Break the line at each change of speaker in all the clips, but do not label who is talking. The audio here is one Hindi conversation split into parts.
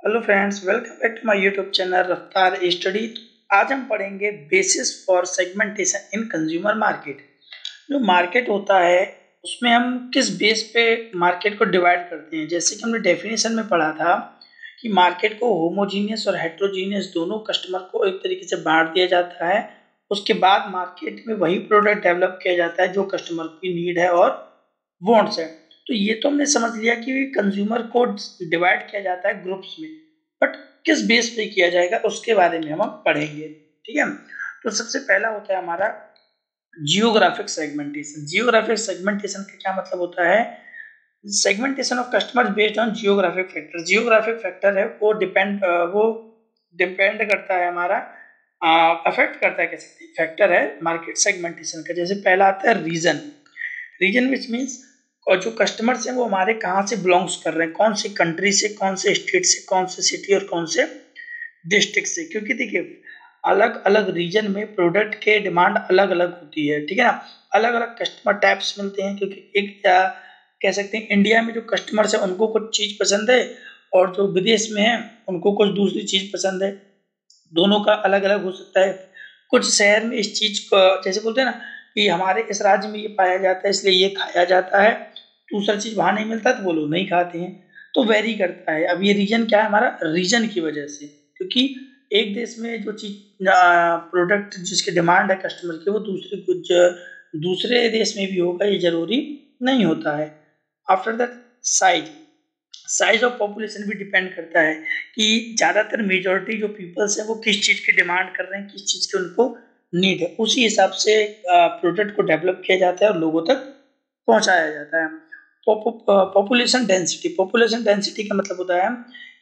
Hello friends, welcome back to my YouTube channel Raftaar study. आज हम पढ़ेंगे basis for segmentation in consumer market. जो मार्केट होता है उसमें हम किस बेस पे मार्केट को डिवाइड करते हैं। जैसे कि हमने डेफिनेशन में पढ़ा था कि मार्केट को होमोजीनियस और हेट्रोजीनियस दोनों कस्टमर को एक तरीके से बांट दिया जाता है। उसके बाद मार्केट में वही प्रोडक्ट डेवलप किया जाता है जो कस्टमर की नीड है और वांट्स है। तो ये तो हमने समझ लिया कि कंज्यूमर को डिवाइड किया जाता है ग्रुप्स में, बट किस बेस पे किया जाएगा उसके बारे में हम पढ़ेंगे। ठीक है, तो सबसे पहला होता है हमारा जियोग्राफिक सेगमेंटेशन। जियोग्राफिक सेगमेंटेशन का क्या मतलब होता है? Segmentation of customers based on geographic factor. Geographic factor है वो डिपेंड करता है हमारा अफेक्ट करता है, कह सकते हैं फैक्टर है मार्केट सेगमेंटेशन का। जैसे पहला आता है रीजन। रीजन विच मीन्स और जो कस्टमर्स हैं वो हमारे कहाँ से बिलोंग्स कर रहे हैं, कौन सी कंट्री से, कौन से स्टेट से, कौन से सिटी और कौन से डिस्ट्रिक्ट से। क्योंकि देखिए अलग अलग रीजन में प्रोडक्ट के डिमांड अलग अलग होती है, ठीक है ना। अलग अलग कस्टमर टाइप्स मिलते हैं, क्योंकि एक कह सकते हैं इंडिया में जो कस्टमर्स है उनको कुछ चीज़ पसंद है और जो विदेश में है उनको कुछ दूसरी चीज़ पसंद है। दोनों का अलग अलग हो सकता है। कुछ शहर में इस चीज़ को जैसे बोलते हैं ना कि हमारे इस राज्य में ये पाया जाता है इसलिए ये खाया जाता है, दूसरा चीज़ वहाँ नहीं मिलता तो वो लोग नहीं खाते हैं। तो वेरी करता है। अब ये रीजन क्या है हमारा? रीजन की वजह से, क्योंकि एक देश में जो चीज प्रोडक्ट जिसकी डिमांड है कस्टमर की वो दूसरे देश में भी होगा ये जरूरी नहीं होता है। After that size of population भी डिपेंड करता है कि ज़्यादातर मेजॉरिटी जो पीपल्स हैं वो किस चीज़ की डिमांड कर रहे हैं, किस चीज़ की उनको नीड है, उसी हिसाब से प्रोडक्ट को डेवलप किया जाता है और लोगों तक पहुंचाया जाता है। Population density. पॉपुलेशन डेंसिटी का मतलब होता है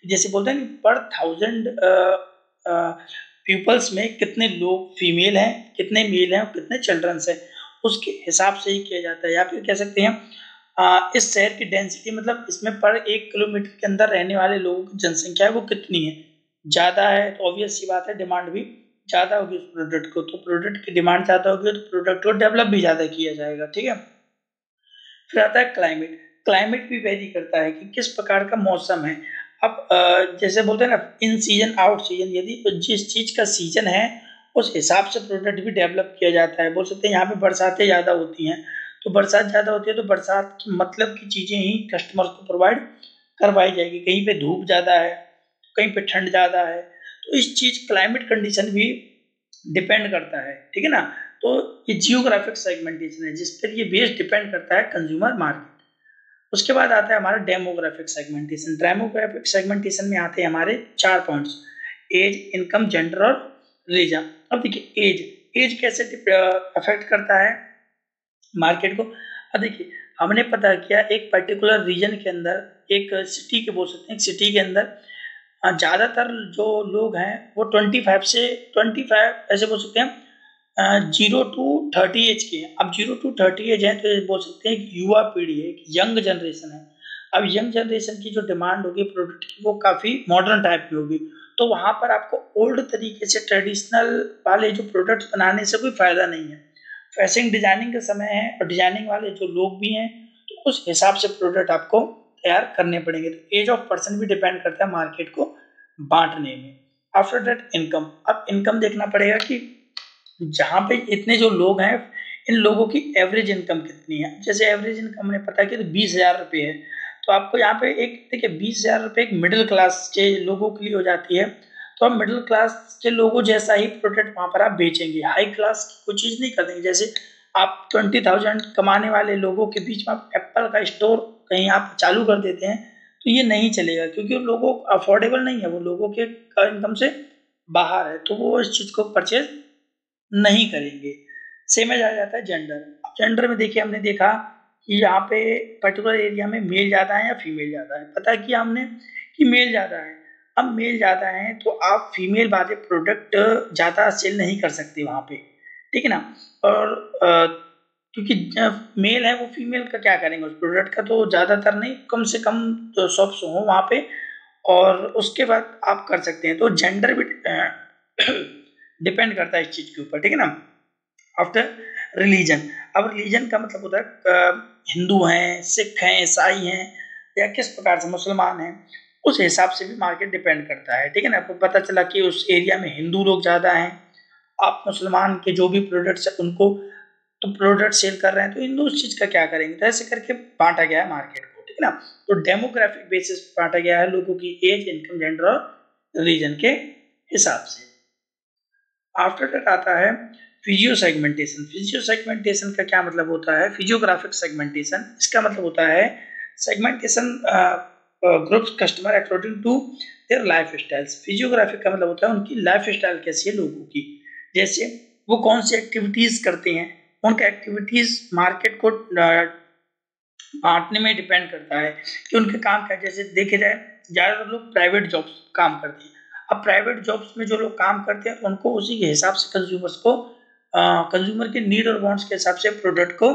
जैसे बोलते हैं कि पर 1000 पीपल्स में कितने लोग फीमेल हैं, कितने मेल हैं और कितने चिल्ड्रंस हैं, उसके हिसाब से ही किया जाता है। या फिर कह सकते हैं इस शहर की डेंसिटी, मतलब इसमें पर 1 किलोमीटर के अंदर रहने वाले लोगों की जनसंख्या है वो कितनी है। ज़्यादा है तो ऑब्वियस सी बात है डिमांड भी ज़्यादा होगी उस प्रोडक्ट को, तो प्रोडक्ट की डिमांड ज़्यादा होगी तो प्रोडक्ट को डेवलप भी ज़्यादा किया जाएगा। ठीक है, फिर आता है क्लाइमेट। क्लाइमेट भी वेरी करता है कि किस प्रकार का मौसम है। अब जैसे बोलते हैं ना इन सीजन आउट सीजन, यदि जिस चीज़ का सीजन है उस हिसाब से प्रोडक्ट भी डेवलप किया जाता है। बोल सकते हैं यहाँ पे बरसातें ज़्यादा होती हैं तो बरसात ज़्यादा होती है तो बरसात की मतलब की चीज़ें ही कस्टमर को प्रोवाइड करवाई जाएगी। कहीं पे धूप ज़्यादा है, कहीं पे ठंड ज़्यादा है, तो इस चीज़ क्लाइमेट कंडीशन भी डिपेंड करता है। ठीक है ना, तो ये जियोग्राफिक सेगमेंटेशन है जिस पर ये बेस डिपेंड करता है कंज्यूमर मार्केट। उसके बाद आता है हमारा डेमोग्राफिक सेगमेंटेशन। डेमोग्राफिक सेगमेंटेशन में आते हैं हमारे 4 पॉइंट्स: एज, इनकम, जेंडर और रीजन। अब देखिए एज कैसे अफेक्ट करता है मार्केट को। अब देखिए हमने पता किया एक पर्टिकुलर रीजन के अंदर, एक सिटी के बोल सकते हैं, एक सिटी के अंदर ज़्यादातर जो लोग हैं वो 25 ऐसे बोल सकते हैं 0 to 30 एज के हैं। अब 0 to 30 एज है तो ये बोल सकते हैं कि युवा पीढ़ी है, यंग जनरेशन है। अब यंग जनरेशन की जो डिमांड होगी प्रोडक्ट की वो काफ़ी मॉडर्न टाइप की होगी, तो वहाँ पर आपको ओल्ड तरीके से ट्रेडिशनल वाले जो प्रोडक्ट्स बनाने से कोई फ़ायदा नहीं है। फैशन डिजाइनिंग का समय है और डिजाइनिंग वाले जो लोग भी हैं तो उस हिसाब से प्रोडक्ट आपको तैयार करने पड़ेंगे। तो एज ऑफ पर्सन भी डिपेंड करता है मार्केट को बांटने में। After that income. अब इनकम देखना पड़ेगा कि जहाँ पे इतने जो लोग हैं इन लोगों की एवरेज इनकम कितनी है। जैसे एवरेज इनकम हमने पता किया तो 20,000 रुपये है, तो आपको यहाँ पे एक देखिए 20,000 रुपये एक मिडिल क्लास के लोगों के लिए हो जाती है। तो आप मिडिल क्लास के लोगों जैसा ही प्रोडक्ट वहाँ पर आप बेचेंगे, हाई क्लास की कोई चीज़ नहीं कर देंगे। जैसे आप 20,000 कमाने वाले लोगों के बीच में आप एप्पल का स्टोर कहीं आप चालू कर देते हैं तो ये नहीं चलेगा, क्योंकि उन लोगों को अफोर्डेबल नहीं है, वो लोगों के इनकम से बाहर है, तो वो इस चीज़ को परचेज नहीं करेंगे। सेम एज आ जाता है जेंडर। जेंडर में देखिए हमने देखा कि यहाँ पे पर्टिकुलर एरिया में मेल ज़्यादा है या फीमेल ज़्यादा है। पता किया हमने कि मेल ज़्यादा है। अब मेल ज़्यादा है तो आप फीमेल वाले प्रोडक्ट ज़्यादा सेल नहीं कर सकते वहाँ पे, ठीक है ना। और क्योंकि मेल है वो फीमेल का क्या करेंगे उस प्रोडक्ट का, तो ज़्यादातर नहीं, कम से कम तो शॉप्स हों वहाँ पे और उसके बाद आप कर सकते हैं। तो जेंडर भी डिपेंड करता है इस चीज़ के ऊपर, ठीक है ना। After religion. अब रिलीजन का मतलब होता है हिंदू हैं, सिख हैं, ईसाई हैं या किस प्रकार से मुसलमान हैं, उस हिसाब से भी मार्केट डिपेंड करता है, ठीक है ना। आपको पता चला कि उस एरिया में हिंदू लोग ज़्यादा हैं, आप मुसलमान के जो भी प्रोडक्ट्स है उनको तो प्रोडक्ट सेल कर रहे हैं, तो हिंदू उस चीज़ का क्या करेंगे, तो ऐसे करके बांटा गया है मार्केट को, ठीक है ना। तो डेमोग्राफिक बेसिस पर बांटा गया है, लोगों की एज, इनकम, जेंडर और रिलीजन के हिसाब से। आफ्टर दैट आता है फिजियो सेगमेंटेशन। फिजियो सेगमेंटेशन का क्या मतलब होता है? फिजियोग्राफिक सेगमेंटेशन, इसका मतलब होता है segmentation groups customer according to their life styles. Physiographic का मतलब होता है उनकी लाइफ स्टाइल कैसी है लोगों की, जैसे वो कौन सी एक्टिविटीज करते हैं, उनका एक्टिविटीज मार्केट को बांटने में डिपेंड करता है कि उनके काम क्या। जैसे देखे जाए ज़्यादातर लोग प्राइवेट जॉब्स काम करते हैं, अब प्राइवेट जॉब्स में जो लोग काम करते हैं उनको उसी के हिसाब से कंज्यूमर्स को कंज्यूमर के नीड और वांट्स के हिसाब से प्रोडक्ट को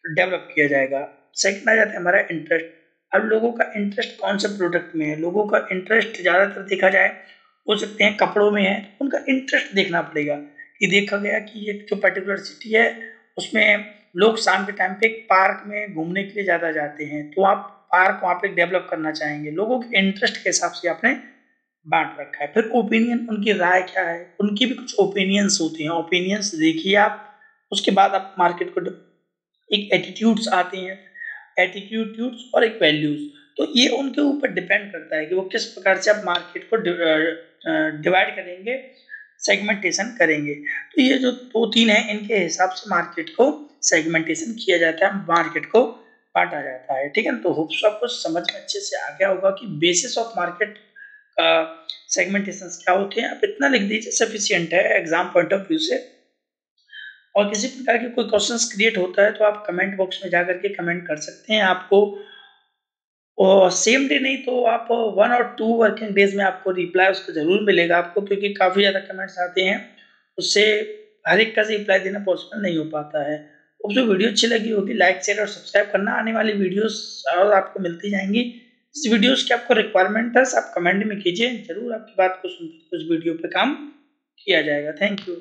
डेवलप किया जाएगा। सेकंड आ जाता है हमारा इंटरेस्ट। अब लोगों का इंटरेस्ट कौन से प्रोडक्ट में है, लोगों का इंटरेस्ट ज़्यादातर देखा जाए हो सकते हैं कपड़ों में है, उनका इंटरेस्ट देखना पड़ेगा कि देखा गया कि ये जो पर्टिकुलर सिटी है उसमें लोग शाम के टाइम पे एक पार्क में घूमने के लिए ज़्यादा जाते हैं, तो आप पार्क वहाँ पे डेवलप करना चाहेंगे, लोगों के इंटरेस्ट के हिसाब से आपने बांट रखा है। फिर ओपिनियन, उनकी राय क्या है, उनकी भी कुछ ओपिनियंस होती हैं, ओपिनियंस देखिए आप, उसके बाद आप मार्केट को एक एटीट्यूड्स आते हैं, एटीट्यूड्स और एक वैल्यूज, तो ये उनके ऊपर डिपेंड करता है कि वो किस प्रकार से आप मार्केट को डिवाइड करेंगे, सेगमेंटेशन करेंगे। तो ये जो दो तीन है इनके हिसाब से मार्केट को सेगमेंटेशन किया जाता है, मार्केट को बांटा जाता है, ठीक है। तो होप सो आपको समझ में अच्छे से आ गया होगा कि बेसिस ऑफ मार्केट सेगमेंटेशन क्या होते हैं। आप इतना लिख दीजिए सफिशिएंट है एग्जाम पॉइंट ऑफ व्यू से। और किसी प्रकार के कोई क्वेश्चंस क्रिएट होता है तो आप कमेंट बॉक्स में जाकर के कमेंट कर सकते हैं। आपको सेम डे नहीं तो आप 1 और 2 वर्किंग डेज में आपको रिप्लाई उसका जरूर मिलेगा आपको, क्योंकि काफ़ी ज़्यादा कमेंट्स आते हैं, उससे हर एक का रिप्लाई देना पॉसिबल नहीं हो पाता है। अब जो वीडियो अच्छी लगी होगी लाइक शेयर और सब्सक्राइब करना, आने वाली वीडियोस और आपको मिलती जाएंगी। इस वीडियोस की आपको रिक्वायरमेंट है आप कमेंट में कीजिए, जरूर आपकी बात को सुनकर उस वीडियो पे काम किया जाएगा। Thank you.